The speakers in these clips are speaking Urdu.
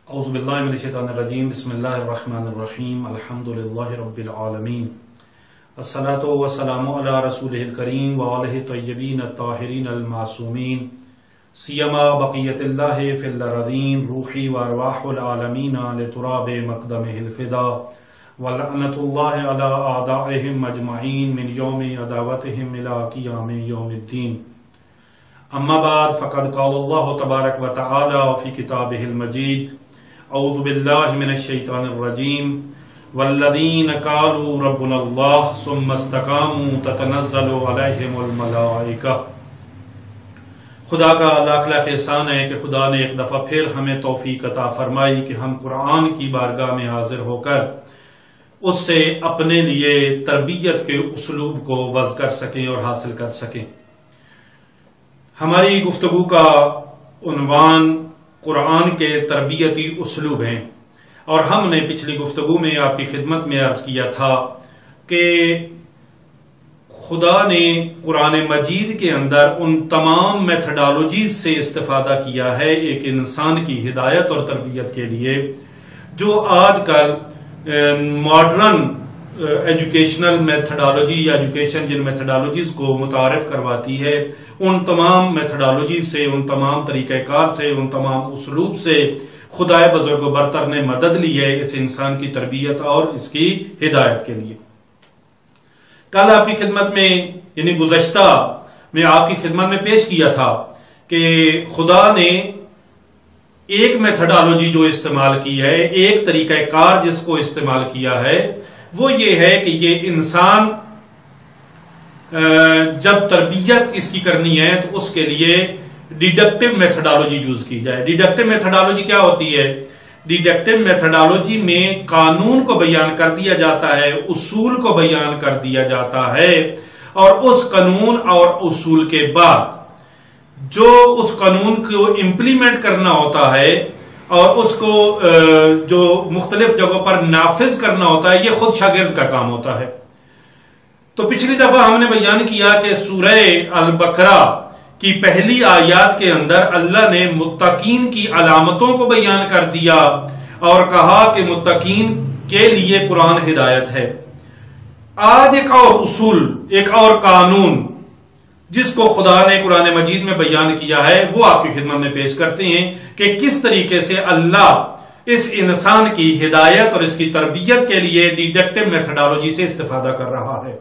اعوذ باللہ من الشیطان الرجیم بسم اللہ الرحمن الرحیم الحمدللہ رب العالمین الصلاۃ والسلام علی رسولہ الکریم وآلہ الطیبین الطاہرین المعصومین سیما بقیت اللہ فی الارضین روحی وارواح العالمین لتراب مقدمہ الفدا ولعنۃ اللہ علی اعدائہم اجمعین من یوم عداوتہم الی قیام یوم الدین اما بعد فقد قال اللہ تبارک و تعالی فی کتابہ المجید اعوذ باللہ من الشیطان الرجیم والذین قالوا ربنا اللہ ثم استقاموا تتنزل علیہم الملائکہ۔ خدا کا لاکھ لاکھ احسان ہے کہ خدا نے ایک دفعہ پھر ہمیں توفیق عطا فرمائی کہ ہم قرآن کی بارگاہ میں حاضر ہو کر اس سے اپنے لیے تربیت کے اسلوب کو وضع کر سکیں اور حاصل کر سکیں۔ ہماری گفتگو کا عنوان قرآن کے تربیتی اسلوب ہیں، اور ہم نے پچھلی گفتگو میں آپ کی خدمت میں عرض کیا تھا کہ خدا نے قرآن مجید کے اندر ان تمام میتھڈالوجیز سے استفادہ کیا ہے ایک انسان کی ہدایت اور تربیت کے لیے، جو آج کل ماڈرن ایجوکیشنل میتھڈالوجی یا ایجوکیشن جن میتھڈالوجیز کو متعارف کرواتی ہے، ان تمام میتھڈالوجیز سے، ان تمام طریقہ کار سے، ان تمام اسلوب سے خدائے بزرگ و برتر نے مدد لی ہے اس انسان کی تربیت اور اس کی ہدایت کے لیے۔ کل آپ کی خدمت میں یعنی گزشتہ میں آپ کی خدمت میں پیش کیا تھا کہ خدا نے ایک میتھڈالوجی جو استعمال کی ہے، ایک طریقہ کار جس کو استعمال کیا ہے، وہ یہ ہے کہ یہ انسان جب تربیت اس کی کرنی ہے تو اس کے لیے ڈیڈکٹیو میتھڈالوجی یوز کی جائے۔ ڈیڈکٹیو میتھڈالوجی کیا ہوتی ہے؟ ڈیڈکٹیو میتھڈالوجی میں قانون کو بیان کر دیا جاتا ہے، اصول کو بیان کر دیا جاتا ہے، اور اس قانون اور اصول کے بعد جو اس قانون کو امپلیمنٹ کرنا ہوتا ہے اور اس کو جو مختلف جگہوں پر نافذ کرنا ہوتا ہے، یہ خود شاگرد کا کام ہوتا ہے۔ تو پچھلی دفعہ ہم نے بیان کیا کہ سورہ البقرہ کی پہلی آیات کے اندر اللہ نے متقین کی علامتوں کو بیان کر دیا اور کہا کہ متقین کے لیے قرآن ہدایت ہے۔ آج ایک اور اصول، ایک اور قانون جس کو خدا نے قرآن مجید میں بیان کیا ہے، وہ آپ کی خدمت میں پیش کرتے ہیں کہ کس طریقے سے اللہ اس انسان کی ہدایت اور اس کی تربیت کے لیے ڈیڈکٹیو میتھڈالوجی سے استفادہ کر رہا ہے۔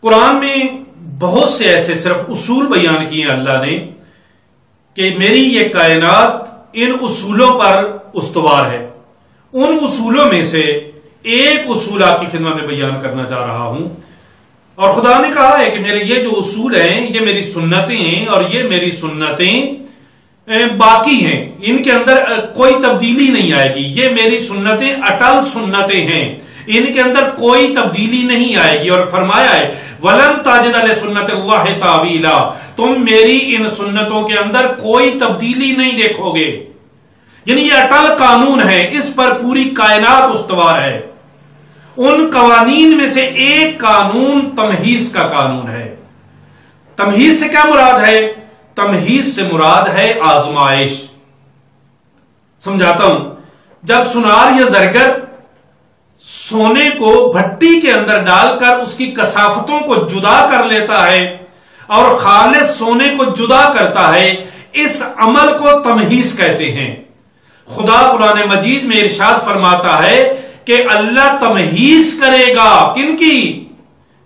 قرآن میں بہت سے ایسے صرف اصول بیان کیے اللہ نے کہ میری یہ کائنات ان اصولوں پر استوار ہے۔ ان اصولوں میں سے ایک اصول آپ کی خدمت میں بیان کرنا چاہ رہا ہوں، اور خدا نے کہا ہے کہ میرے یہ جو اصول ہیں یہ میری سنتیں ہیں، اور یہ میری سنتیں باقی ہیں، ان کے اندر کوئی تبدیلی نہیں آئے گی۔ یہ میری سنتیں اٹل سنتیں ہیں، ان کے اندر کوئی تبدیلی نہیں آئے گی۔ اور فرمایا ہے وَلَن تَجِدَ لِسُنَّتِ اللَّهِ تَعْوِيلًا، تم میری ان سنتوں کے اندر کوئی تبدیلی نہیں دیکھو گے۔ یعنی یہ اٹل قانون ہے، اس پر پوری کائنات استوار ہے۔ ان قوانین میں سے ایک قانون تمہیز کا قانون ہے۔ تمہیز سے کیا مراد ہے؟ تمہیز سے مراد ہے آزمائش۔ سمجھاتا ہوں، جب سنار یا زرگر سونے کو بھٹی کے اندر ڈال کر اس کی کثافتوں کو جدا کر لیتا ہے اور خالص سونے کو جدا کرتا ہے، اس عمل کو تمہیز کہتے ہیں۔ خدا قرآن مجید میں ارشاد فرماتا ہے کہ اللہ تمہیز کرے گا، کن کی؟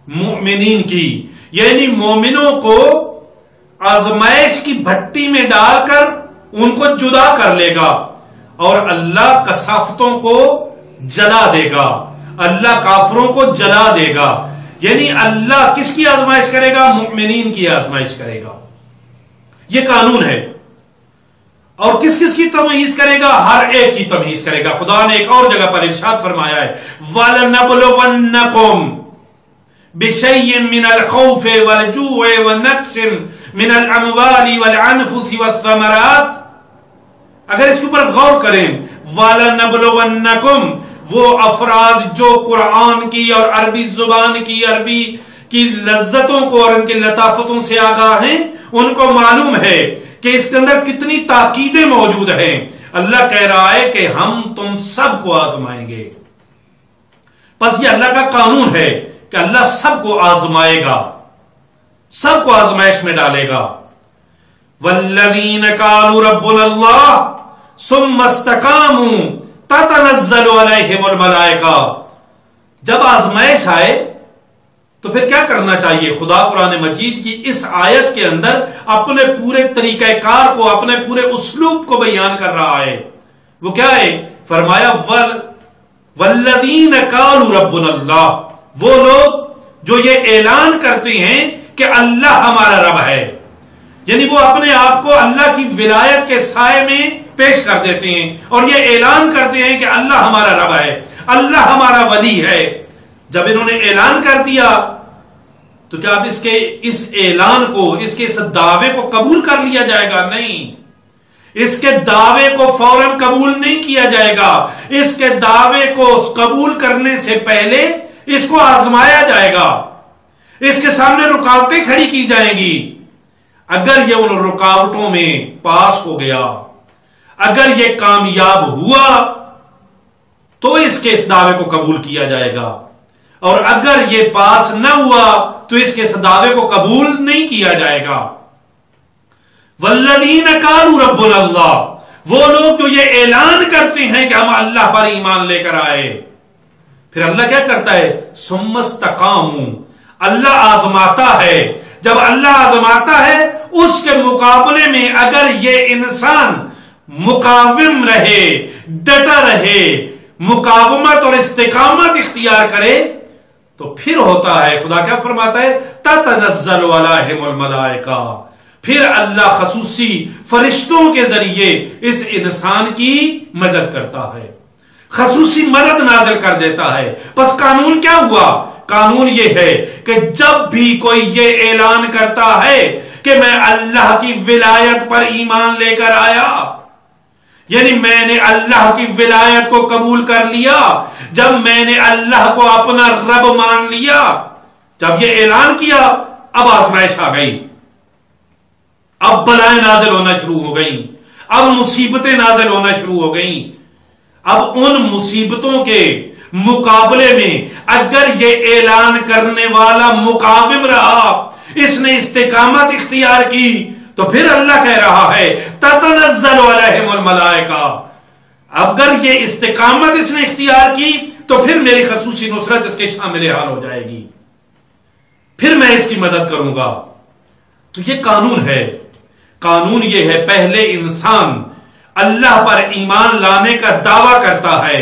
مومنین کی، یعنی مومنوں کو آزمائش کی بھٹی میں ڈال کر ان کو جدا کر لے گا، اور اللہ کثافتوں کو جلا دے گا، اللہ کافروں کو جلا دے گا۔ یعنی اللہ کس کی آزمائش کرے گا؟ مومنین کی آزمائش کرے گا۔ یہ قانون ہے۔ اور کس کس کی تمہیز کرے گا؟ ہر ایک کی تمہیز کرے گا۔ خدا نے ایک اور جگہ پر ارشاد فرمایا ہے وَلَنَبْلُوَنَّكُمْ بِشَيْءٍ مِّنَ الْخَوْفِ وَالْجُوعِ وَنَقْصٍ مِّنَ الْأَمْوَالِ وَالْأَنفُسِ وَالثَّمَرَاتِ۔ اگر اس کے اوپر غور کریں، وَلَنَبْلُوَنَّكُمْ، وہ افراد جو قرآن کی اور عربی زبان کی، عربی کی لذتوں کو اور ان کی لطافتوں سے آگاہ ہیں، ان کو معلوم ہے کہ اس کے اندر کتنی تاکیدیں موجود ہیں۔ اللہ کہہ رہا ہے کہ ہم تم سب کو آزمائیں گے۔ بس یہ اللہ کا قانون ہے کہ اللہ سب کو آزمائے گا، سب کو آزمائش میں ڈالے گا۔ والذین قالوا ربنا اللہ ثم استقاموا تتنزل علیہم الملائکہ۔ جب آزمائش آئے تو پھر کیا کرنا چاہیے؟ خدا قرآن مجید کی اس آیت کے اندر اپنے پورے طریقہ کار کو، اپنے پورے اسلوب کو بیان کر رہا ہے۔ وہ کیا ہے؟ فرمایا والذین قالوا ربنا اللہ، وہ لوگ جو یہ اعلان کرتے ہیں کہ اللہ ہمارا رب ہے، یعنی وہ اپنے آپ کو اللہ کی ولایت کے سائے میں پیش کر دیتے ہیں اور یہ اعلان کرتے ہیں کہ اللہ ہمارا رب ہے، اللہ ہمارا ولی ہے۔ جب انہوں نے اعلان کر دیا تو کیا اب اس اعلان کو، اس کے اس دعوے کو قبول کر لیا جائے گا؟ نہیں، اس کے دعوے کو فوراً قبول نہیں کیا جائے گا۔ اس کے دعوے کو قبول کرنے سے پہلے اس کو آزمایا جائے گا، اس کے سامنے رکاوٹیں کھڑی کی جائیں گی۔ اگر یہ ان رکاوٹوں میں پاس ہو گیا، اگر یہ کامیاب ہوا تو اس کے اس دعوے کو قبول کیا جائے گا، اور اگر یہ پاس نہ ہوا تو اس کے اس دعوے کو قبول نہیں کیا جائے گا۔ والذین قالوا ربنا اللہ، وہ لوگ جو یہ اعلان کرتے ہیں کہ ہم اللہ پر ایمان لے کر آئے، پھر اللہ کیا کرتا ہے؟ ثم استقاموا، اللہ آزماتا ہے۔ جب اللہ آزماتا ہے اس کے مقابلے میں اگر یہ انسان مقاوم رہے، ڈٹا رہے، مقاومت اور استقامت اختیار کرے تو پھر ہوتا ہے، خدا کیا فرماتا ہے؟ تتنزل علیہم الملائکہ، پھر اللہ خصوصی فرشتوں کے ذریعے اس انسان کی مدد کرتا ہے، خصوصی مدد نازل کر دیتا ہے۔ پس قانون کیا ہوا؟ قانون یہ ہے کہ جب بھی کوئی یہ اعلان کرتا ہے کہ میں اللہ کی ولایت پر ایمان لے کر آیا، یعنی میں نے اللہ کی ولایت کو قبول کر لیا، جب میں نے اللہ کو اپنا رب مان لیا، جب یہ اعلان کیا، اب آزمائش آ گئی، اب بلائیں نازل ہونا شروع ہو گئیں، اب مصیبتیں نازل ہونا شروع ہو گئیں۔ اب ان مصیبتوں کے مقابلے میں اگر یہ اعلان کرنے والا مقاوم رہا، اس نے استقامت اختیار کی، تو پھر اللہ کہہ رہا ہے تتنزل علیہم الملائکہ، اگر یہ استقامت اس نے اختیار کی تو پھر میری خصوصی نصرت اس کے شامل حال ہو جائے گی، پھر میں اس کی مدد کروں گا۔ تو یہ قانون ہے۔ قانون یہ ہے، پہلے انسان اللہ پر ایمان لانے کا دعویٰ کرتا ہے،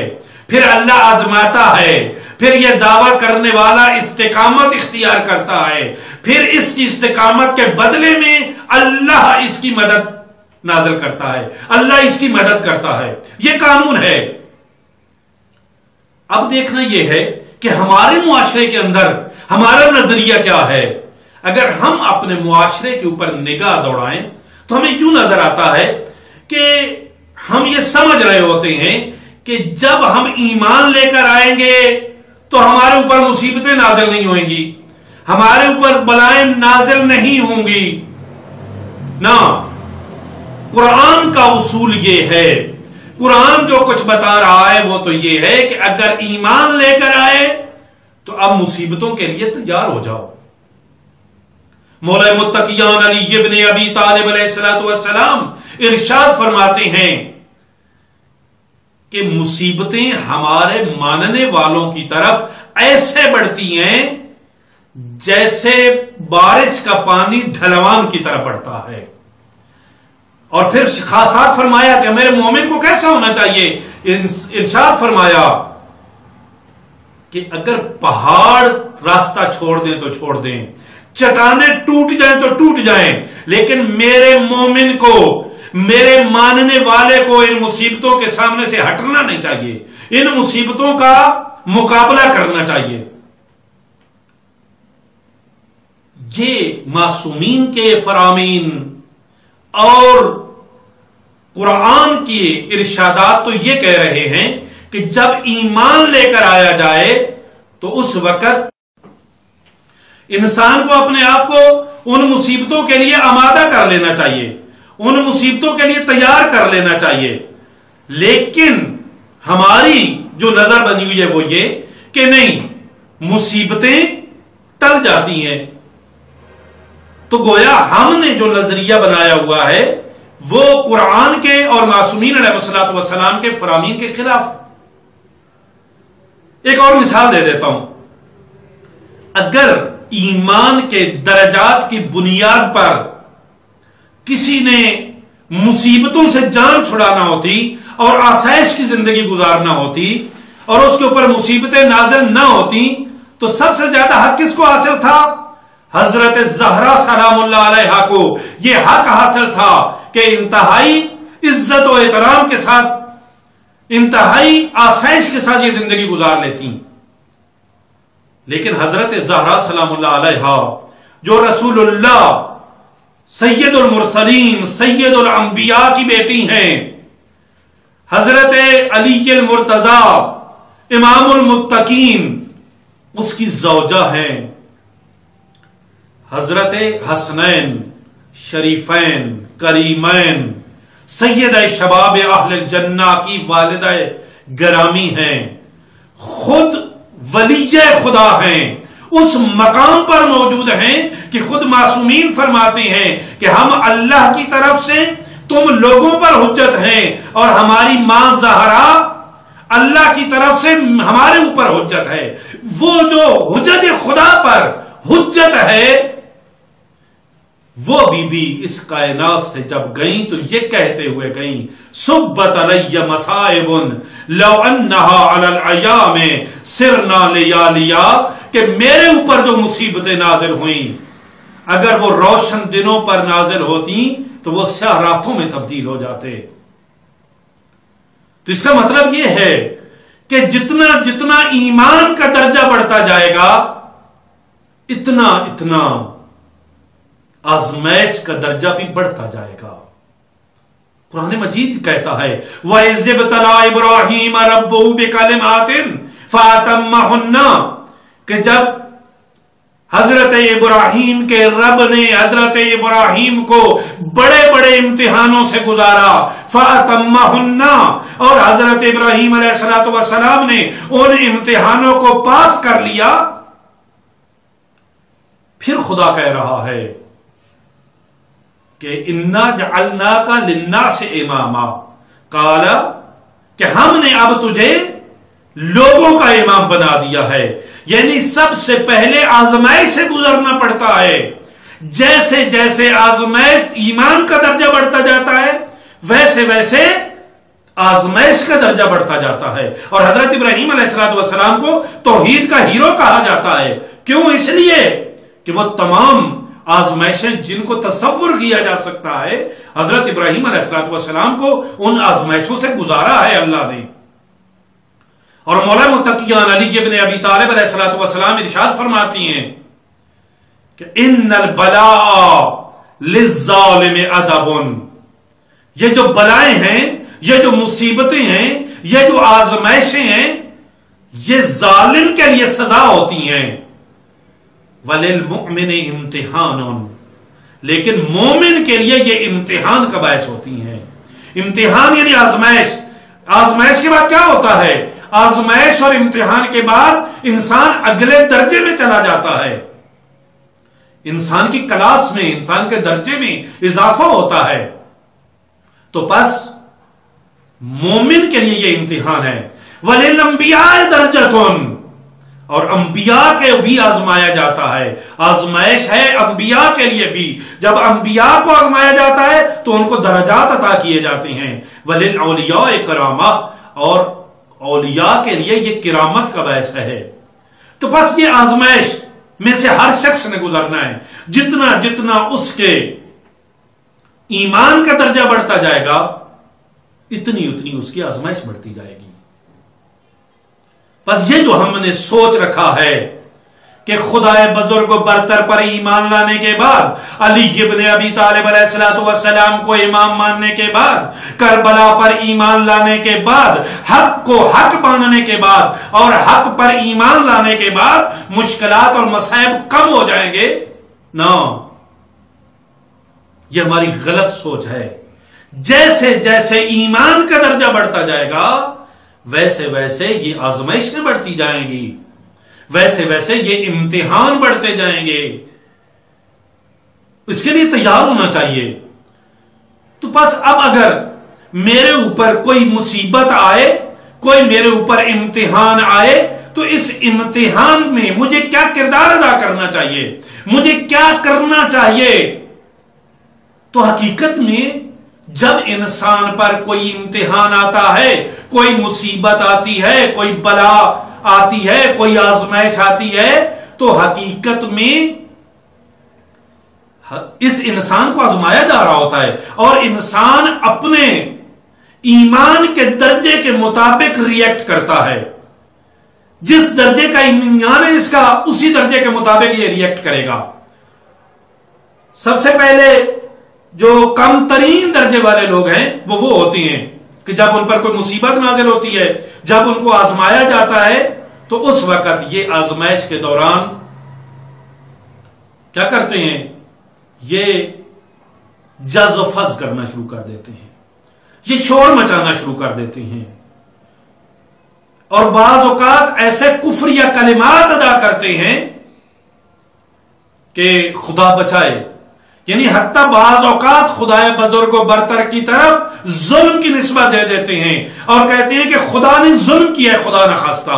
پھر اللہ آزماتا ہے، پھر یہ دعویٰ کرنے والا استقامت اختیار کرتا ہے، پھر اس کی استقامت کے بدلے میں اللہ اس کی مدد نازل کرتا ہے، اللہ اس کی مدد کرتا ہے۔ یہ قانون ہے۔ اب دیکھنا یہ ہے کہ ہمارے معاشرے کے اندر ہمارا نظریہ کیا ہے۔ اگر ہم اپنے معاشرے کے اوپر نگاہ دوڑائیں تو ہمیں یوں نظر آتا ہے کہ ہم یہ سمجھ رہے ہوتے ہیں کہ جب ہم ایمان لے کر آئیں گے تو ہمارے اوپر مصیبتیں نازل نہیں ہوئیں گی، ہمارے اوپر بلائیں نازل نہیں ہوں گی۔ نہ، قرآن کا اصول یہ ہے، قرآن جو کچھ بتا رہا ہے وہ تو یہ ہے کہ اگر ایمان لے کر آئے تو اب مصیبتوں کے لیے تیار ہو جاؤ۔ مولا متقیان علی ابن ابی طالب علیہ السلام ارشاد فرماتے ہیں کہ مصیبتیں ہمارے ماننے والوں کی طرف ایسے بڑھتی ہیں جیسے بارش کا پانی ڈھلوان کی طرف بڑھتا ہے۔ اور پھر خاصات فرمایا کہ میرے مومن کو کیسا ہونا چاہیے۔ ارشاد فرمایا کہ اگر پہاڑ راستہ چھوڑ دیں تو چھوڑ دیں، چٹانیں ٹوٹ جائیں تو ٹوٹ جائیں، لیکن میرے مومن کو، میرے ماننے والے کو ان مصیبتوں کے سامنے سے ہٹنا نہیں چاہیے، ان مصیبتوں کا مقابلہ کرنا چاہیے۔ یہ معصومین کے فرامین اور قرآن کی ارشادات تو یہ کہہ رہے ہیں کہ جب ایمان لے کر آیا جائے تو اس وقت انسان کو اپنے آپ کو ان مصیبتوں کے لیے آمادہ کر لینا چاہیے، ان مصیبتوں کے لیے تیار کر لینا چاہیے، لیکن ہماری جو نظر بنی ہوئی ہے وہ یہ کہ نہیں، مصیبتیں ٹل جاتی ہیں، تو گویا ہم نے جو نظریہ بنایا ہوا ہے وہ قرآن کے اور معصومین علیہ الصلوۃ والسلام کے فرامین کے خلاف۔ ایک اور مثال دے دیتا ہوں، اگر ایمان کے درجات کی بنیاد پر کسی نے مصیبتوں سے جان چھڑانا ہوتی اور آسائش کی زندگی گزارنا ہوتی اور اس کے اوپر مصیبتیں نازل نہ ہوتی تو سب سے زیادہ حق کس کو حاصل تھا؟ حضرت زہرا سلام اللہ علیہا کو یہ حق حاصل تھا کہ انتہائی عزت و احترام کے ساتھ، انتہائی آسائش کے ساتھ یہ زندگی گزار لیتی۔ لیکن حضرت زہرا سلام اللہ علیہا جو رسول اللہ سید المرسلین سید الانبیاء کی بیٹی ہیں، حضرت علی المرتضی امام المتقین اس کی زوجہ ہیں، حضرت حسنین شریفین کریمین سید شباب اہل الجنہ کی والدہ گرامی ہیں، خود ولی خدا ہیں، اس مقام پر موجود ہیں کہ خود معصومین فرماتے ہیں کہ ہم اللہ کی طرف سے تم لوگوں پر حجت ہیں اور ہماری ماں زہرا اللہ کی طرف سے ہمارے اوپر حجت ہے۔ وہ جو حجت خدا پر حجت ہے، وہ بی بی اس کائنات سے جب گئیں تو یہ کہتے ہوئے گئیں، صبت علی مصائب لو انہا علی الایام سرنا لیالیا، کہ میرے اوپر جو مصیبتیں نازل ہوئیں اگر وہ روشن دنوں پر نازل ہوتی تو وہ سیاہ راتوں میں تبدیل ہو جاتے۔ تو اس کا مطلب یہ ہے کہ جتنا جتنا ایمان کا درجہ بڑھتا جائے گا اتنا اتنا آزمائش کا درجہ بھی بڑھتا جائے گا۔ قرآن مجید کہتا ہے وَإِذِ ابْتَلَىٰ إِبْرَاهِيمَ رَبُّهُ بِكَلِمَاتٍ فَأَتَمَّهُنَّ، کہ جب حضرت ابراہیم کے رب نے حضرت ابراہیم کو بڑے بڑے امتحانوں سے گزارا، فَأَتَمَّهُنَّ، اور حضرت ابراہیم علیہ السلام نے ان امتحانوں کو پاس کر لیا، پھر خدا کہہ رہا ہے کہ اِنَّا جَعَلْنَاكَ لِلنَّاسِ إِمَامًا، قال کہ ہم نے اب تجھے لوگوں کا امام بنا دیا ہے، یعنی سب سے پہلے آزمائش سے گزرنا پڑتا ہے۔ جیسے جیسے آزمائش ایمان کا درجہ بڑھتا جاتا ہے ویسے ویسے آزمائش کا درجہ بڑھتا جاتا ہے، اور حضرت ابراہیم علیہ السلام کو توحید کا ہیرو کہا جاتا ہے۔ کیوں؟ اس لیے کہ وہ تمام آزمائشیں جن کو تصور کیا جا سکتا ہے حضرت ابراہیم علیہ السلام کو ان آزمائشوں سے گزارا ہے اللہ نے۔ اور مولا متقیان علی ابن ابی طالب علیہ السلام ارشاد فرماتی ہیں کہ ان البلاء للظالم ادب، یہ جو بلائیں ہیں، یہ جو مصیبتیں ہیں، یہ جو آزمائشیں ہیں، یہ ظالم کے لیے سزا ہوتی ہیں۔ وَلِلْمُؤْمِنِ امتحان، لیکن مومن کے لیے یہ امتحان کا باعث ہوتی ہیں۔ امتحان یعنی آزمائش۔ آزمائش کے بعد کیا ہوتا ہے؟ آزمائش اور امتحان کے بعد انسان اگلے درجے میں چلا جاتا ہے، انسان کی کلاس میں، انسان کے درجے میں اضافہ ہوتا ہے۔ تو بس مومن کے لیے یہ امتحان ہے۔ وَلِلْأَنْبِيَاءِ دَرْجَةٌ، اور انبیاء کے بھی آزمایا جاتا ہے، آزمائش ہے انبیاء کے لیے بھی۔ جب انبیاء کو آزمایا جاتا ہے تو ان کو درجات عطا کیے جاتے ہیں۔ وَلِلْأَوْلِيَاءِ كَرَامَةٌ، اور اولیاء کے لیے یہ کرامت کا باعث ہے۔ تو بس یہ آزمائش میں سے ہر شخص نے گزرنا ہے۔ جتنا جتنا اس کے ایمان کا درجہ بڑھتا جائے گا اتنی اتنی اس کی آزمائش بڑھتی جائے گی۔ بس یہ جو ہم نے سوچ رکھا ہے کہ خدائے بزرگ و برتر پر ایمان لانے کے بعد، علی ابن ابی طالب علیہ الصلوۃ والسلام کو امام ماننے کے بعد، کربلا پر ایمان لانے کے بعد، حق کو حق ماننے کے بعد اور حق پر ایمان لانے کے بعد مشکلات اور مصائب کم ہو جائیں گے؟ نہ، یہ ہماری غلط سوچ ہے۔ جیسے جیسے ایمان کا درجہ بڑھتا جائے گا ویسے ویسے یہ آزمائشیں بڑھتی جائیں گی، ویسے ویسے یہ امتحان بڑھتے جائیں گے۔ اس کے لیے تیار ہونا چاہیے۔ تو بس اب اگر میرے اوپر کوئی مصیبت آئے، کوئی میرے اوپر امتحان آئے، تو اس امتحان میں مجھے کیا کردار ادا کرنا چاہیے، مجھے کیا کرنا چاہیے؟ تو حقیقت میں جب انسان پر کوئی امتحان آتا ہے، کوئی مصیبت آتی ہے، کوئی بلا آتی ہے، کوئی آزمائش آتی ہے، تو حقیقت میں اس انسان کو آزمایا جا رہا ہوتا ہے، اور انسان اپنے ایمان کے درجے کے مطابق ریئیکٹ کرتا ہے۔ جس درجے کا ایمان ہے اس کا، اسی درجے کے مطابق یہ ریئیکٹ کرے گا۔ سب سے پہلے جو کم ترین درجے والے لوگ ہیں وہ ہوتے ہیں کہ جب ان پر کوئی مصیبت نازل ہوتی ہے، جب ان کو آزمایا جاتا ہے، تو اس وقت یہ آزمائش کے دوران کیا کرتے ہیں؟ یہ جز و فز کرنا شروع کر دیتے ہیں، یہ شور مچانا شروع کر دیتے ہیں، اور بعض اوقات ایسے کفریہ کلمات ادا کرتے ہیں کہ خدا بچائے، یعنی حتیٰ بعض اوقات خدائے بزرگ و برتر کی طرف ظلم کی نسبت دے دیتے ہیں اور کہتے ہیں کہ خدا نے ظلم کیا ہے، خدا نخواستہ۔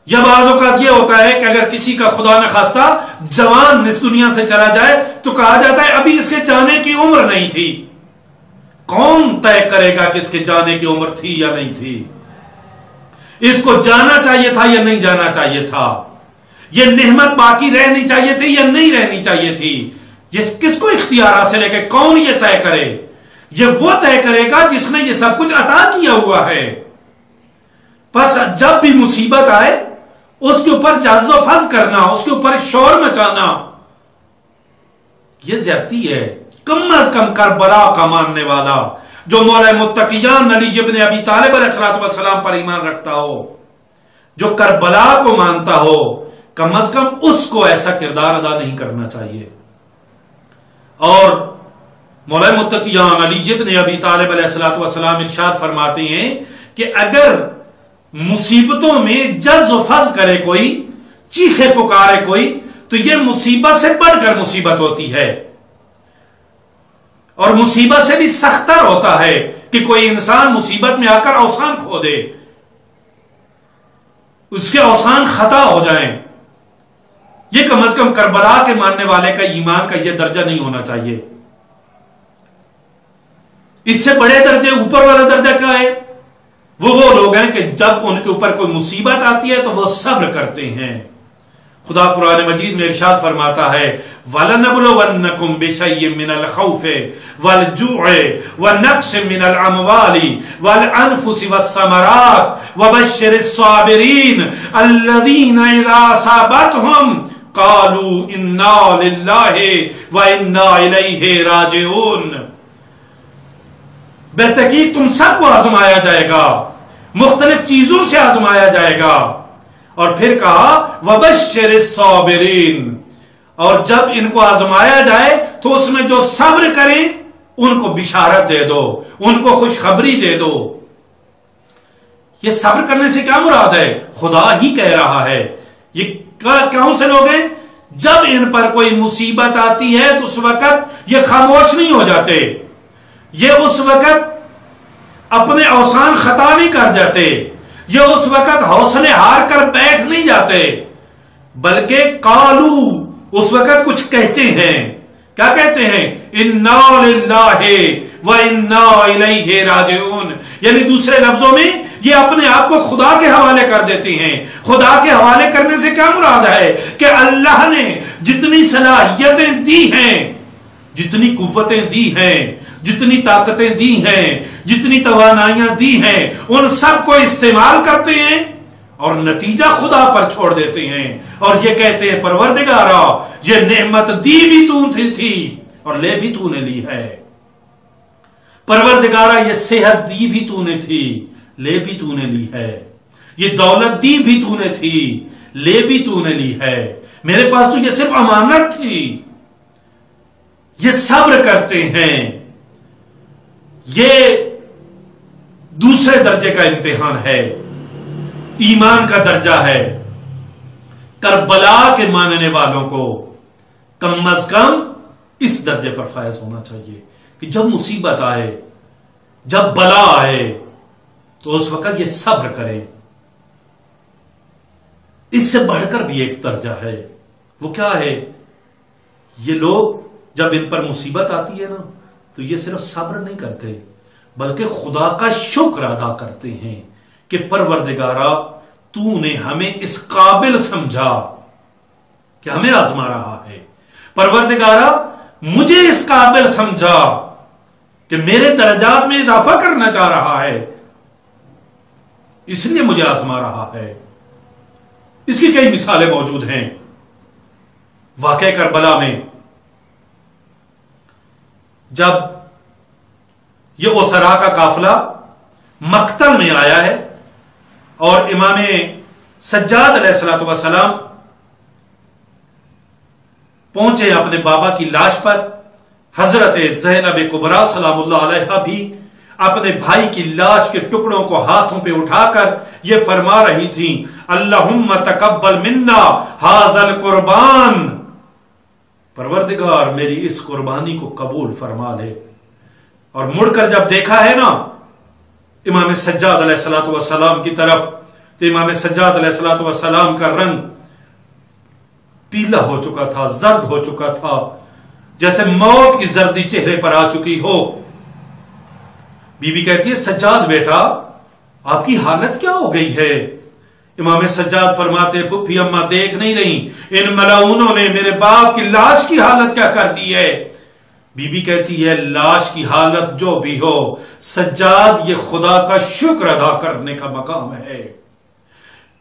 یا بعض اوقات یہ ہوتا ہے کہ اگر کسی کا خدا نخواستہ جوان اس دنیا سے چلا جائے تو کہا جاتا ہے ابھی اس کے جانے کی عمر نہیں تھی۔ کون طے کرے گا کہ اس کے جانے کی عمر تھی یا نہیں تھی؟ اس کو جانا چاہیے تھا یا نہیں جانا چاہیے تھا؟ یہ نعمت باقی رہنی چاہیے تھی یا نہیں رہنی چاہیے تھی؟ یہ کس کو اختیار حاصل ہے کہ کون یہ طے کرے؟ یہ وہ طے کرے گا جس نے یہ سب کچھ عطا کیا ہوا ہے۔ پس جب بھی مصیبت آئے اس کے اوپر جز و فز کرنا، اس کے اوپر شور مچانا، یہ زیادتی ہے۔ کم از کم کربلا کا ماننے والا جو مولا متقیان علی ابن ابی طالب علیہ السلام پر ایمان رکھتا ہو، جو کربلا کو مانتا ہو، کم از کم اس کو ایسا کردار ادا نہیں کرنا چاہیے۔ اور مولا متقیان علی ابن ابی طالب علیہ السلام ارشاد فرماتے ہیں کہ اگر مصیبتوں میں جز و فز کرے کوئی، چیخے پکارے کوئی، تو یہ مصیبت سے بڑھ کر مصیبت ہوتی ہے، اور مصیبت سے بھی سختر ہوتا ہے کہ کوئی انسان مصیبت میں آ کر اوسان کھو دے، اس کے اوسان خطا ہو جائیں۔ یہ کم از کم کربلا کے ماننے والے کا ایمان کا یہ درجہ نہیں ہونا چاہیے۔ اس سے بڑے درجے، اوپر والا درجہ کیا ہے؟ وہ لوگ ہیں کہ جب ان کے اوپر کوئی مصیبت آتی ہے تو وہ صبر کرتے ہیں۔ خدا قرآن مجید میں ارشاد فرماتا ہے وَلَنَبْلُوَنَّكُمْ بِشَيْءٍ مِّنَ الْخَوْفِ وَالْجُوعِ وَنَقْصٍ مِّنَ الْأَمْوَالِ وَالْأَنفُسِ وَالثَّمَرَاتِ وَبَشِّرِ الصَّابِرِينَ الَّذِينَ إِذَا أَصَابَتْهُمْ قَالُوا إِنَّا لِلَّهِ وَإِنَّا إِلَيْهِ رَاجِعُونَ۔ بے تحقیق تم سب کو آزمایا جائے گا، مختلف چیزوں سے آزمایا جائے گا، اور پھر کہا وَبَشِّرِ الصَّابِرِينَ، اور جب ان کو آزمایا جائے تو اس میں جو صبر کریں ان کو بشارت دے دو، ان کو خوشخبری دے دو۔ یہ صبر کرنے سے کیا مراد ہے؟ خدا ہی کہہ رہا ہے۔ یہ کون سے لوگ ہیں؟ جب ان پر کوئی مصیبت آتی ہے تو اس وقت یہ خاموش نہیں ہو جاتے، یہ اس وقت اپنے اوسان خطا نہیں کر جاتے، یہ اس وقت حوصلے ہار کر بیٹھ نہیں جاتے، بلکہ قالو، اس وقت کچھ کہتے ہیں۔ کیا کہتے ہیں؟ انا للہ و انا الیہ راجعون، یعنی دوسرے لفظوں میں یہ اپنے آپ کو خدا کے حوالے کر دیتے ہیں۔ خدا کے حوالے کرنے سے کیا مراد ہے؟ کہ اللہ نے جتنی صلاحیتیں دی ہیں، جتنی قوتیں دی ہیں، جتنی طاقتیں دی ہیں، جتنی توانائیاں دی ہیں، ان سب کو استعمال کرتے ہیں اور نتیجہ خدا پر چھوڑ دیتے ہیں اور یہ کہتے ہیں پروردگارا یہ نعمت دی بھی تو تھی اور لے بھی تو نے لی ہے، پروردگارا یہ صحت دی بھی تو نے تھی لے بھی تو نے لی ہے، یہ دولت دی بھی تو نے تھی لے بھی تو نے لی ہے، میرے پاس تو یہ صرف امانت تھی۔ یہ صبر کرتے ہیں، یہ دوسرے درجے کا امتحان ہے، ایمان کا درجہ ہے۔ کربلا کے ماننے والوں کو کم از کم اس درجے پر فائز ہونا چاہیے کہ جب مصیبت آئے، جب بلا آئے تو اس وقت یہ صبر کریں۔ اس سے بڑھ کر بھی ایک درجہ ہے، وہ کیا ہے؟ یہ لوگ جب ان پر مصیبت آتی ہے نا تو یہ صرف صبر نہیں کرتے بلکہ خدا کا شکر ادا کرتے ہیں کہ پروردگارا تو نے ہمیں اس قابل سمجھا کہ ہمیں آزما رہا ہے، پروردگارا مجھے اس قابل سمجھا کہ میرے درجات میں اضافہ کرنا چاہ رہا ہے، اس لیے مجھے آزما رہا ہے۔ اس کی کئی مثالیں موجود ہیں۔ واقعہ کربلا میں جب یہ اسرا کا قافلہ مقتل میں آیا ہے اور امام سجاد علیہ الصلوۃ والسلام پہنچے اپنے بابا کی لاش پر، حضرت زینب کبریٰ سلام اللہ علیہا بھی اپنے بھائی کی لاش کے ٹکڑوں کو ہاتھوں پہ اٹھا کر یہ فرما رہی تھیں اللہم تقبل منا ھذا القربان، پروردگار میری اس قربانی کو قبول فرما لے۔ اور مڑ کر جب دیکھا ہے نا امام سجاد علیہ الصلوۃ والسلام کی طرف تو امام سجاد علیہ الصلوۃ والسلام کا رنگ پیلا ہو چکا تھا، زرد ہو چکا تھا، جیسے موت کی زردی چہرے پر آ چکی ہو۔ بی بی کہتی ہے سجاد بیٹا آپ کی حالت کیا ہو گئی ہے؟ امام سجاد فرماتے پھپھی اماں دیکھ نہیں رہی ان ملعونوں نے میرے باپ کی لاش کی حالت کیا کر دی ہے۔ بی بی کہتی ہے لاش کی حالت جو بھی ہو سجاد یہ خدا کا شکر ادا کرنے کا مقام ہے،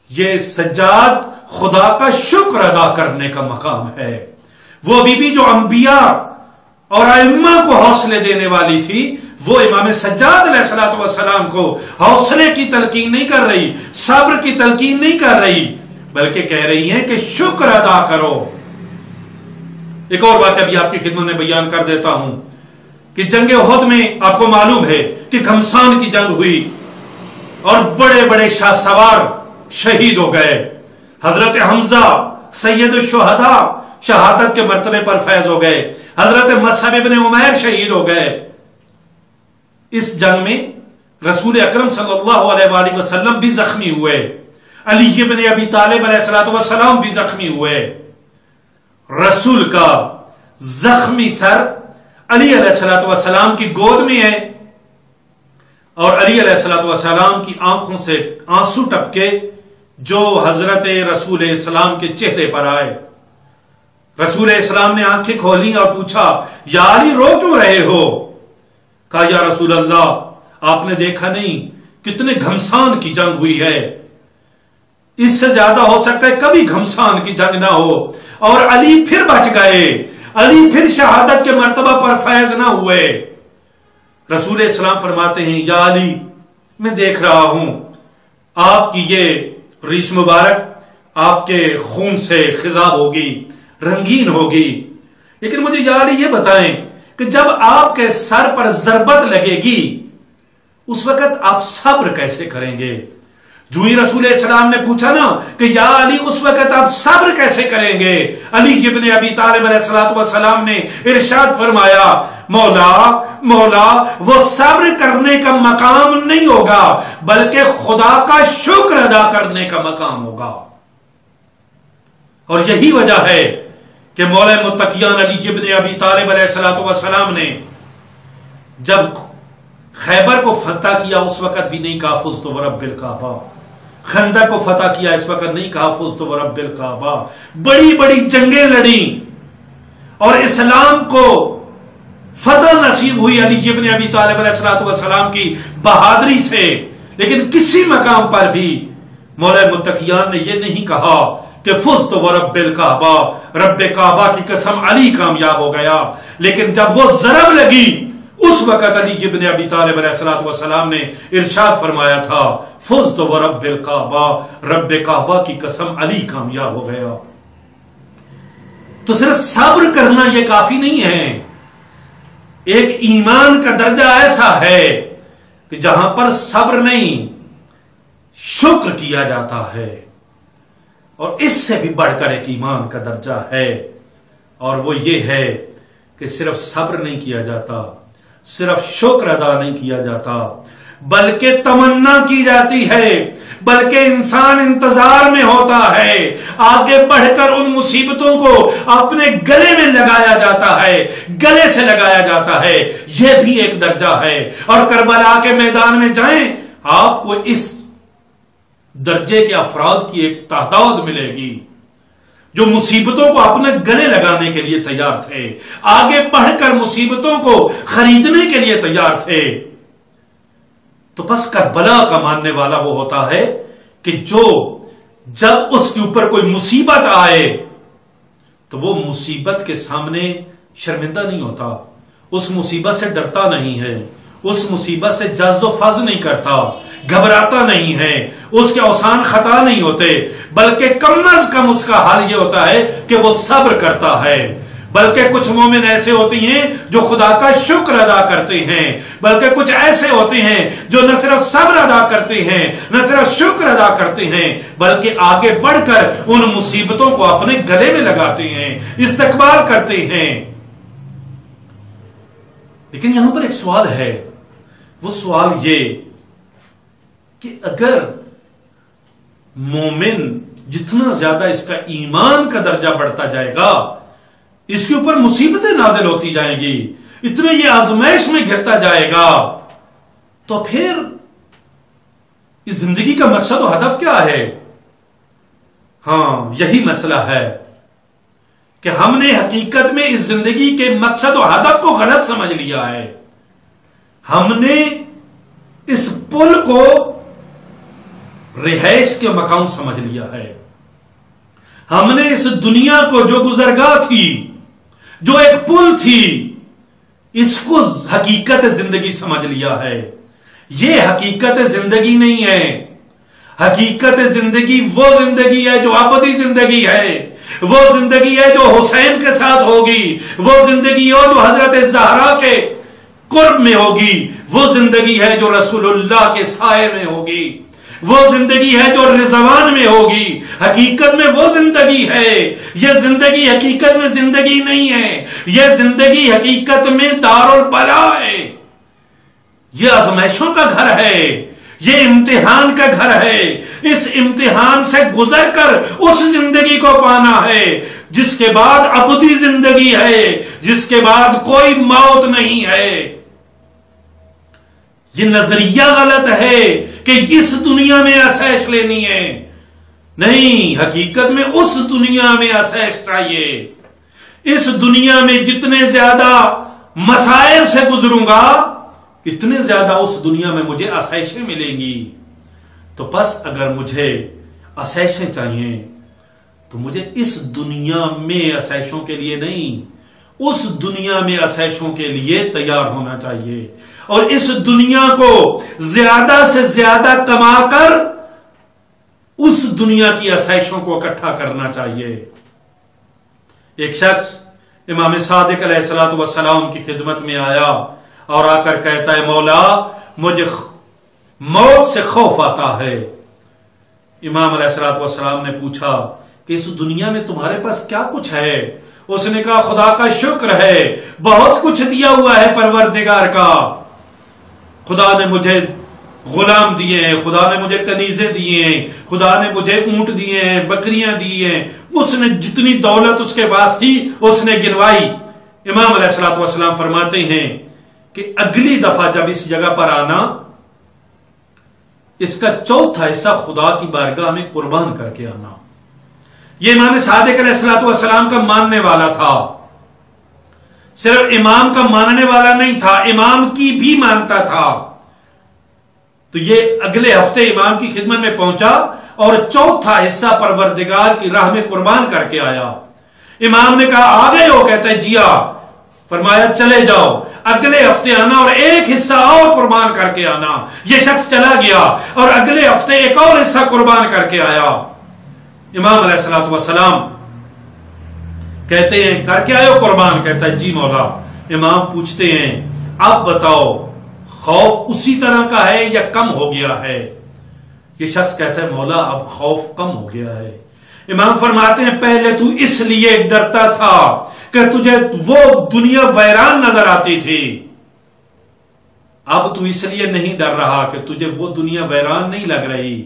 یہ سجاد خدا کا شکر ادا کرنے کا مقام ہے۔ وہ بی بی جو انبیاء اور ائمہ کو حوصلے دینے والی تھی وہ امام سجاد علیہ الصلوۃ والسلام کو حوصلے کی تلقین نہیں کر رہی، صبر کی تلقین نہیں کر رہی، بلکہ کہہ رہی ہیں کہ شکر ادا کرو۔ ایک اور واقعہ بھی آپ کی خدمت میں بیان کر دیتا ہوں کہ جنگ احد میں آپ کو معلوم ہے کہ گھمسان کی جنگ ہوئی اور بڑے بڑے شاہ سوار شہید ہو گئے۔ حضرت حمزہ سید الشہداء شہادت کے مرتبے پر فیض ہو گئے، حضرت مصعب ابن عمیر شہید ہو گئے۔ اس جنگ میں رسول اکرم صلی اللہ علیہ وآلہ وسلم بھی زخمی ہوئے، علی ابن ابی طالب علیہ الصلوۃ والسلام بھی زخمی ہوئے۔ رسول کا زخمی سر علی علیہ الصلوۃ والسلام کی گود میں ہے اور علی علیہ الصلوۃ والسلام کی آنکھوں سے آنسو ٹپکے جو حضرت رسول اسلام کے چہرے پر آئے۔ رسول اسلام نے آنکھیں کھولی اور پوچھا یا علی رو کیوں رہے ہو؟ کہا یا رسول اللہ آپ نے دیکھا نہیں کتنے گھمسان کی جنگ ہوئی ہے، اس سے زیادہ ہو سکتا ہے کبھی گھمسان کی جنگ نہ ہو، اور علی پھر بچ گئے، علی پھر شہادت کے مرتبہ پر فیض نہ ہوئے۔ رسول اسلام فرماتے ہیں یا علی میں دیکھ رہا ہوں آپ کی یہ ریش مبارک آپ کے خون سے خضاب ہوگی، رنگین ہوگی، لیکن مجھے یا علی یہ بتائیں کہ جب آپ کے سر پر ضربت لگے گی اس وقت آپ صبر کیسے کریں گے؟ جو ہی رسول اسلام نے پوچھا نا کہ یا علی اس وقت آپ صبر کیسے کریں گے، علی ابن ابی طالب علیہ الصلوۃ والسلام نے ارشاد فرمایا مولا مولا وہ صبر کرنے کا مقام نہیں ہوگا بلکہ خدا کا شکر ادا کرنے کا مقام ہوگا۔ اور یہی وجہ ہے کہ مولا متقیان علی ابن ابی طالب علیہ الصلوۃ والسلام نے جب خیبر کو فتح کیا اس وقت بھی نہیں کہا فزت ورب الکعبہ، خندق کو فتح کیا اس وقت نہیں کہا فزت ورب الکعبہ، بڑی بڑی جنگیں لڑی اور اسلام کو فتح نصیب ہوئی علی ابن ابی طالب علیہ الصلوۃ والسلام کی بہادری سے، لیکن کسی مقام پر بھی مولا متقیان نے یہ نہیں کہا کہ فزت و رب الکعبہ، رب کعبہ کی قسم علی کامیاب ہو گیا، لیکن جب وہ ضرب لگی اس وقت علی ابن ابی طالب علیہ الصلوۃ والسلام نے ارشاد فرمایا تھا فزت و رب الکعبہ، رب کعبہ کی قسم علی کامیاب ہو گیا۔ تو صرف صبر کرنا یہ کافی نہیں ہے، ایک ایمان کا درجہ ایسا ہے کہ جہاں پر صبر نہیں شکر کیا جاتا ہے، اور اس سے بھی بڑھ کر ایک ایمان کا درجہ ہے، اور وہ یہ ہے کہ صرف صبر نہیں کیا جاتا، صرف شکر ادا نہیں کیا جاتا، بلکہ تمنا کی جاتی ہے، بلکہ انسان انتظار میں ہوتا ہے، آگے بڑھ کر ان مصیبتوں کو اپنے گلے میں لگایا جاتا ہے، گلے سے لگایا جاتا ہے، یہ بھی ایک درجہ ہے۔ اور کربلا کے میدان میں جائیں آپ کو اس درجے کے افراد کی ایک تعداد ملے گی جو مصیبتوں کو اپنے گلے لگانے کے لیے تیار تھے، آگے بڑھ کر مصیبتوں کو خریدنے کے لیے تیار تھے۔ تو بس کربلا کا ماننے والا وہ ہوتا ہے کہ جو جب اس کے اوپر کوئی مصیبت آئے تو وہ مصیبت کے سامنے شرمندہ نہیں ہوتا، اس مصیبت سے ڈرتا نہیں ہے، اس مصیبت سے جز و فز نہیں کرتا، گھبراتا نہیں ہے، اس کے اوسان خطا نہیں ہوتے، بلکہ کم از کم اس کا حال یہ ہوتا ہے کہ وہ صبر کرتا ہے۔ بلکہ کچھ مومن ایسے ہوتے ہیں جو خدا کا شکر ادا کرتے ہیں، بلکہ کچھ ایسے ہوتے ہیں جو نہ صرف صبر ادا کرتے ہیں، نہ صرف شکر ادا کرتے ہیں، بلکہ آگے بڑھ کر ان مصیبتوں کو اپنے گلے میں لگاتے ہیں، استقبال کرتے ہیں۔ لیکن یہاں پر ایک سوال ہے، وہ سوال یہ کہ اگر مومن جتنا زیادہ اس کا ایمان کا درجہ بڑھتا جائے گا، اس کے اوپر مصیبتیں نازل ہوتی جائیں گی، اتنے یہ آزمائش میں گرتا جائے گا، تو پھر اس زندگی کا مقصد و ہدف کیا ہے؟ ہاں یہی مسئلہ ہے کہ ہم نے حقیقت میں اس زندگی کے مقصد و ہدف کو غلط سمجھ لیا ہے۔ ہم نے اس پل کو رہائش کے مقام سمجھ لیا ہے، ہم نے اس دنیا کو جو گزرگاہ تھی، جو ایک پل تھی، اس کو حقیقت زندگی سمجھ لیا ہے۔ یہ حقیقت زندگی نہیں ہے، حقیقت زندگی وہ زندگی ہے جو ابدی زندگی ہے، وہ زندگی ہے جو حسین کے ساتھ ہوگی، وہ زندگی ہے جو حضرت زہرا کے قرب میں ہوگی، وہ زندگی ہے جو رسول اللہ کے سائے میں ہوگی، وہ زندگی ہے جو رضوان میں ہوگی۔ حقیقت میں وہ زندگی ہے، یہ زندگی حقیقت میں زندگی نہیں ہے، یہ زندگی حقیقت میں دار البلا ہے، یہ آزمائشوں کا گھر ہے، یہ امتحان کا گھر ہے۔ اس امتحان سے گزر کر اس زندگی کو پانا ہے جس کے بعد ابدی زندگی ہے، جس کے بعد کوئی موت نہیں ہے۔ یہ نظریہ غلط ہے کہ اس دنیا میں آسائش لینی ہے، نہیں، حقیقت میں اس دنیا میں آسائش چاہیے۔ اس دنیا میں جتنے زیادہ مسائل سے گزروں گا اتنے زیادہ اس دنیا میں مجھے آسائشیں ملیں گی۔ تو بس اگر مجھے آسائشیں چاہیے تو مجھے اس دنیا میں آسائشوں کے لیے نہیں، اس دنیا میں آسائشوں کے لیے تیار ہونا چاہیے، اور اس دنیا کو زیادہ سے زیادہ کما کر اس دنیا کی آسائشوں کو اکٹھا کرنا چاہیے۔ ایک شخص امام صادق علیہ الصلوۃ والسلام کی خدمت میں آیا اور آ کر کہتا ہے مولا مجھے موت سے خوف آتا ہے۔ امام علیہ الصلوۃ والسلام نے پوچھا کہ اس دنیا میں تمہارے پاس کیا کچھ ہے؟ اس نے کہا خدا کا شکر ہے، بہت کچھ دیا ہوا ہے پروردگار کا، خدا نے مجھے غلام دیے ہیں، خدا نے مجھے کنیزیں دیے ہیں، خدا نے مجھے اونٹ دیے ہیں، بکریاں دی ہیں، اس نے جتنی دولت اس کے پاس تھی اس نے گنوائی۔ امام علیہ الصلوۃ والسلام فرماتے ہیں کہ اگلی دفعہ جب اس جگہ پر آنا، اس کا چوتھا حصہ خدا کی بارگاہ میں قربان کر کے آنا۔ یہ امام صادق علیہ الصلوۃ والسلام کا ماننے والا تھا، صرف امام کا ماننے والا نہیں تھا، امام کی بھی مانتا تھا۔ تو یہ اگلے ہفتے امام کی خدمت میں پہنچا اور چوتھا حصہ پروردگار کی راہ میں قربان کر کے آیا۔ امام نے کہا آ گئے ہو؟ کہتا ہے جی ہاں۔ فرمایا چلے جاؤ، اگلے ہفتے آنا اور ایک حصہ اور قربان کر کے آنا۔ یہ شخص چلا گیا اور اگلے ہفتے ایک اور حصہ قربان کر کے آیا۔ امام علیہ الصلوۃ والسلام کہتے ہیں کر کے آئے ہو قربان؟ کہتا ہے جی مولا۔ امام پوچھتے ہیں اب بتاؤ خوف اسی طرح کا ہے یا کم ہو گیا ہے؟ یہ شخص کہتا ہے مولا اب خوف کم ہو گیا ہے۔ امام فرماتے ہیں پہلے تو اس لیے ڈرتا تھا کہ تجھے وہ دنیا ویران نظر آتی تھی، اب تو اس لیے نہیں ڈر رہا کہ تجھے وہ دنیا ویران نہیں لگ رہی،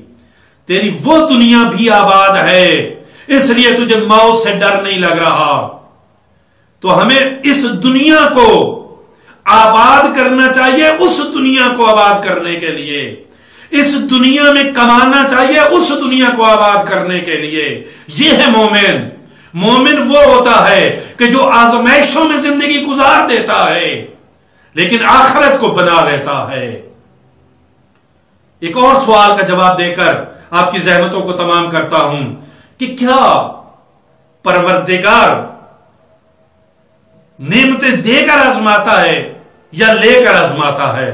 تیری وہ دنیا بھی آباد ہے، اس لیے تجھے موت سے ڈر نہیں لگ رہا۔ تو ہمیں اس دنیا کو آباد کرنا چاہیے، اس دنیا کو آباد کرنے کے لیے اس دنیا میں کمانا چاہیے، اس دنیا کو آباد کرنے کے لیے۔ یہ ہے مومن۔ مومن وہ ہوتا ہے کہ جو آزمائشوں میں زندگی گزار دیتا ہے لیکن آخرت کو بنا لیتا ہے۔ ایک اور سوال کا جواب دے کر آپ کی زحمتوں کو تمام کرتا ہوں کہ کیا پروردگار نعمتیں دے کر آزماتا ہے یا لے کر آزماتا ہے؟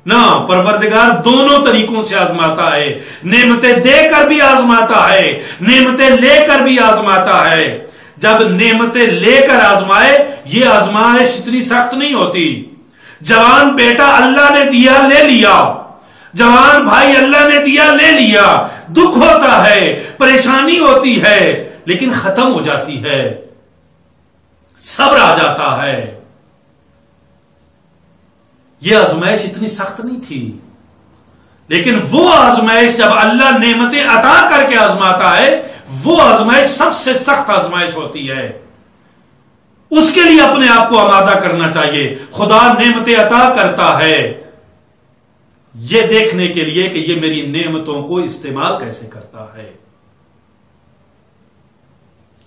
نہ، پروردگار دونوں طریقوں سے آزماتا ہے، نعمتیں دے کر بھی آزماتا ہے، نعمتیں لے کر بھی آزماتا ہے۔ جب نعمتیں لے کر آزمائے یہ آزمائش اتنی سخت نہیں ہوتی۔ جوان بیٹا اللہ نے دیا لے لیا، جوان بھائی اللہ نے دیا لے لیا، دکھ ہوتا ہے، پریشانی ہوتی ہے لیکن ختم ہو جاتی ہے، صبر آ جاتا ہے۔ یہ آزمائش اتنی سخت نہیں تھی، لیکن وہ آزمائش جب اللہ نعمتیں عطا کر کے آزماتا ہے وہ آزمائش سب سے سخت آزمائش ہوتی ہے۔ اس کے لیے اپنے آپ کو آمادہ کرنا چاہیے۔ خدا نعمتیں عطا کرتا ہے یہ دیکھنے کے لیے کہ یہ میری نعمتوں کو استعمال کیسے کرتا ہے،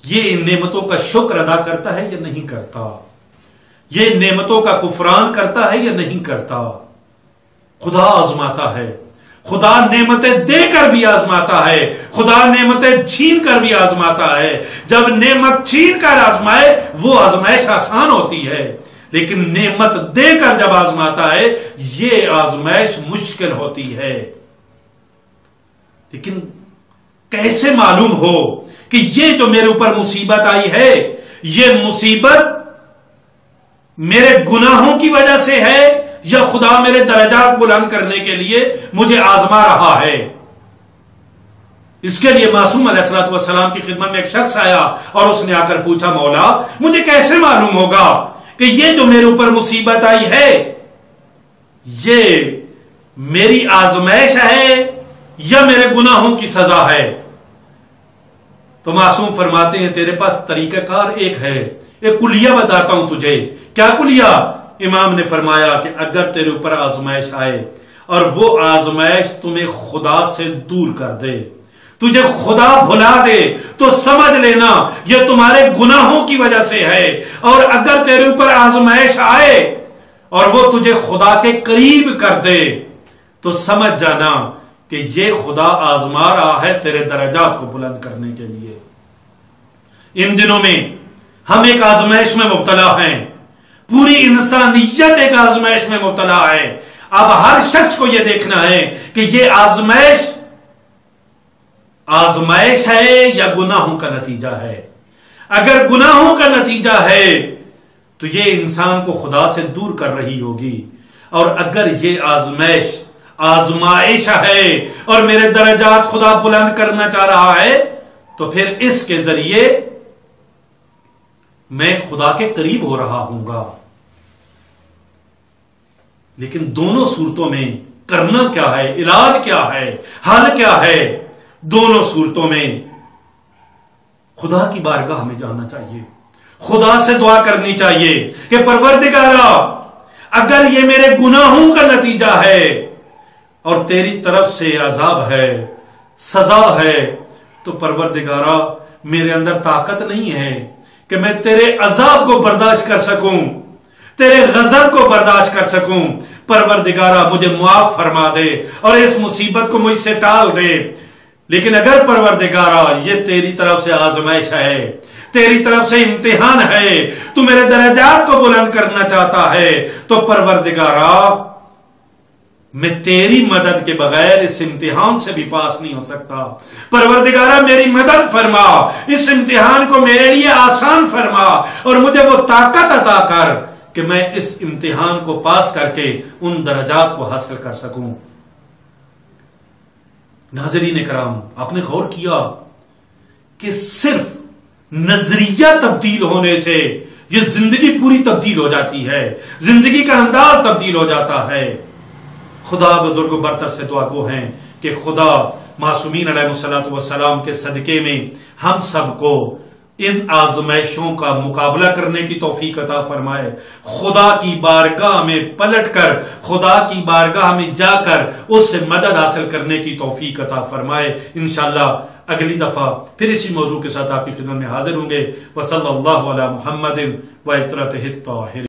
یہ ان نعمتوں کا شکر ادا کرتا ہے یا نہیں کرتا، یہ نعمتوں کا کفران کرتا ہے یا نہیں کرتا۔ خدا آزماتا ہے، خدا نعمتیں دے کر بھی آزماتا ہے، خدا نعمتیں چھین کر بھی آزماتا ہے۔ جب نعمت چھین کر آزمائے وہ آزمائش آسان ہوتی ہے، لیکن نعمت دے کر جب آزماتا ہے یہ آزمائش مشکل ہوتی ہے۔ لیکن کیسے معلوم ہو کہ یہ جو میرے اوپر مصیبت آئی ہے یہ مصیبت میرے گناہوں کی وجہ سے ہے یا خدا میرے درجات بلند کرنے کے لیے مجھے آزما رہا ہے؟ اس کے لیے معصوم علیہ الصلوۃ والسلام کی خدمت میں ایک شخص آیا اور اس نے آ کر پوچھا مولا مجھے کیسے معلوم ہوگا کہ یہ جو میرے اوپر مصیبت آئی ہے یہ میری آزمائش ہے یا میرے گناہوں کی سزا ہے؟ تو معصوم فرماتے ہیں تیرے پاس طریقہ کار ایک ہے، ایک کلیہ بتاتا ہوں تجھے۔ کیا کلیہ؟ امام نے فرمایا کہ اگر تیرے اوپر آزمائش آئے اور وہ آزمائش تمہیں خدا سے دور کر دے، تجھے خدا بھلا دے، تو سمجھ لینا یہ تمہارے گناہوں کی وجہ سے ہے، اور اگر تیرے اوپر آزمائش آئے اور وہ تجھے خدا کے قریب کر دے تو سمجھ جانا کہ یہ خدا آزما رہا ہے تیرے درجات کو بلند کرنے کے لیے۔ ان دنوں میں ہم ایک آزمائش میں مبتلا ہیں، پوری انسانیت ایک آزمائش میں مبتلا ہے۔ اب ہر شخص کو یہ دیکھنا ہے کہ یہ آزمائش ہے یا گناہوں کا نتیجہ ہے۔ اگر گناہوں کا نتیجہ ہے تو یہ انسان کو خدا سے دور کر رہی ہوگی، اور اگر یہ آزمائش ہے اور میرے درجات خدا بلند کرنا چاہ رہا ہے تو پھر اس کے ذریعے میں خدا کے قریب ہو رہا ہوں گا۔ لیکن دونوں صورتوں میں کرنا کیا ہے، علاج کیا ہے، حل کیا ہے؟ دونوں صورتوں میں خدا کی بارگاہ میں جانا چاہیے، خدا سے دعا کرنی چاہیے کہ پروردگارا اگر یہ میرے گناہوں کا نتیجہ ہے اور تیری طرف سے عذاب ہے، سزا ہے، تو پروردگارا میرے اندر طاقت نہیں ہے کہ میں تیرے عذاب کو برداشت کر سکوں، تیرے غضب کو برداشت کر سکوں۔ پروردگارا مجھے معاف فرما دے اور اس مصیبت کو مجھ سے ٹال دے۔ لیکن اگر پروردگارا یہ تیری طرف سے آزمائش ہے، تیری طرف سے امتحان ہے، تو میرے درجات کو بلند کرنا چاہتا ہے، تو پروردگارا میں تیری مدد کے بغیر اس امتحان سے بھی پاس نہیں ہو سکتا۔ پروردگارا میری مدد فرما، اس امتحان کو میرے لیے آسان فرما، اور مجھے وہ طاقت عطا کر کہ میں اس امتحان کو پاس کر کے ان درجات کو حاصل کر سکوں۔ ناظرین کرام، آپ نے غور کیا کہ صرف نظریہ تبدیل ہونے سے یہ زندگی پوری تبدیل ہو جاتی ہے، زندگی کا انداز تبدیل ہو جاتا ہے۔ خدا بزرگ و برتر سے دعا گو ہیں کہ خدا معصومین علیہ الصلوۃ والسلام کے صدقے میں ہم سب کو ان آزمائشوں کا مقابلہ کرنے کی توفیق عطا فرمائے، خدا کی بارگاہ میں پلٹ کر، خدا کی بارگاہ میں جا کر اس سے مدد حاصل کرنے کی توفیق عطا فرمائے۔ انشاءاللہ اگلی دفعہ پھر اسی موضوع کے ساتھ آپ کی خدمت میں حاضر ہوں گے۔ وصلی اللہ علی محمد و عطرتہ الطاہرین۔